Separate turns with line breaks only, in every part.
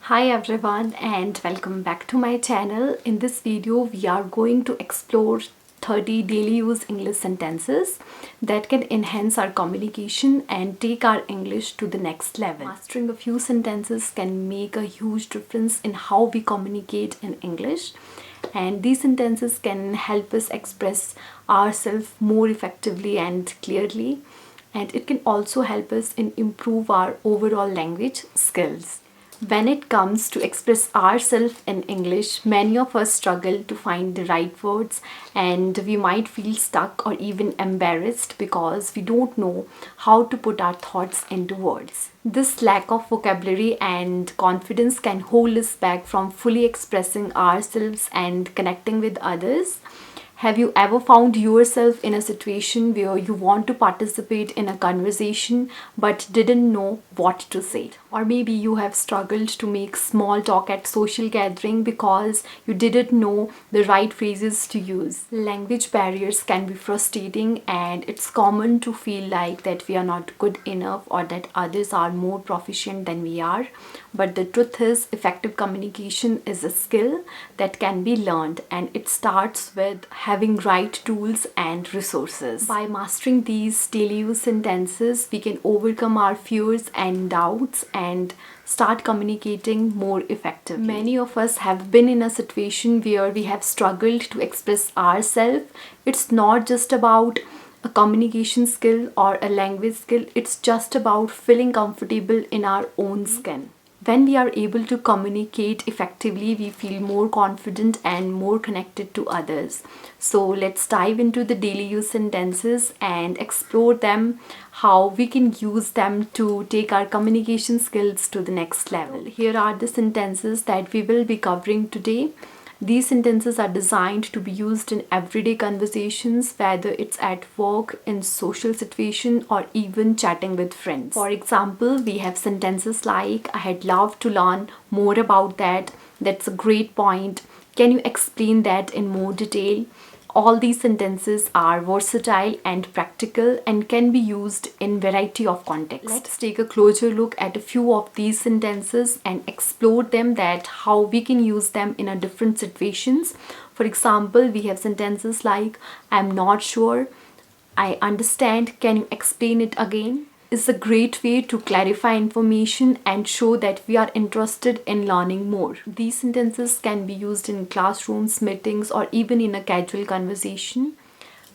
Hi everyone and welcome back to my channel. In this video we are going to explore 30 daily use English sentences that can enhance our communication and take our English to the next level. Mastering a few sentences can make a huge difference in how we communicate in English, and these sentences can help us express ourselves more effectively and clearly, and it can also help us in improve our overall language skills. When it comes to express ourselves in English, many of us struggle to find the right words, and we might feel stuck or even embarrassed because we don't know how to put our thoughts into words. This lack of vocabulary and confidence can hold us back from fully expressing ourselves and connecting with others. Have you ever found yourself in a situation where you want to participate in a conversation but didn't know what to say? Or maybe you have struggled to make small talk at social gathering because you didn't know the right phrases to use. Language barriers can be frustrating, and it's common to feel like that we are not good enough or that others are more proficient than we are. But the truth is, effective communication is a skill that can be learned, and it starts with having right tools and resources. By mastering these daily use sentences, we can overcome our fears and doubts and start communicating more effectively. Many of us have been in a situation where we have struggled to express ourselves. It's not just about a communication skill or a language skill, it's just about feeling comfortable in our own skin. When we are able to communicate effectively, we feel more confident and more connected to others. So let's dive into the daily use sentences and explore them, how we can use them to take our communication skills to the next level. Here are the sentences that we will be covering today. These sentences are designed to be used in everyday conversations, whether it's at work, in social situation, or even chatting with friends. For example, we have sentences like, I had loved to learn more about that. That's a great point. Can you explain that in more detail? All these sentences are versatile and practical and can be used in variety of contexts. Let's take a closer look at a few of these sentences and explore them, that how we can use them in a different situations. For example, we have sentences like, I'm not sure, I understand, can you explain it again? Is a great way to clarify information and show that we are interested in learning more. These sentences can be used in classrooms, meetings, or even in a casual conversation.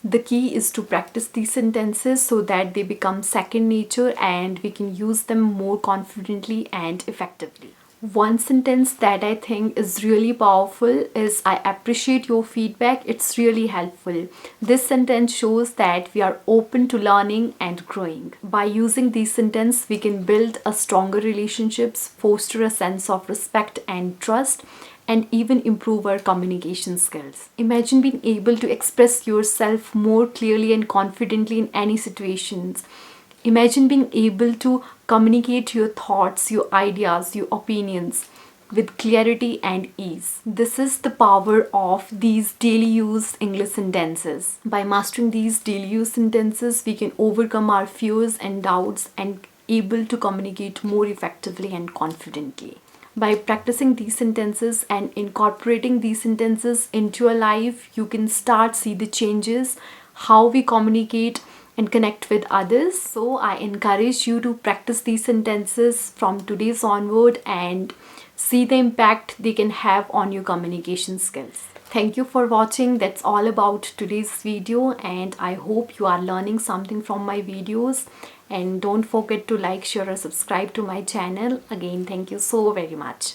The key is to practice these sentences so that they become second nature and we can use them more confidently and effectively. One sentence that I think is really powerful is, I appreciate your feedback, it's really helpful. This sentence shows that we are open to learning and growing. By using these sentences, we can build a stronger relationships, foster a sense of respect and trust, and even improve our communication skills. Imagine being able to express yourself more clearly and confidently in any situations. Imagine being able to communicate your thoughts, your ideas, your opinions with clarity and ease. This is the power of these daily use English sentences. By mastering these daily use sentences, we can overcome our fears and doubts and able to communicate more effectively and confidently. By practicing these sentences and incorporating these sentences into your life, you can start see the changes, how we communicate and connect with others. So I encourage you to practice these sentences from today's onward and see the impact they can have on your communication skills. Thank you for watching. That's all about today's video, and I hope you are learning something from my videos. And don't forget to like, share or subscribe to my channel. Again, thank you so very much.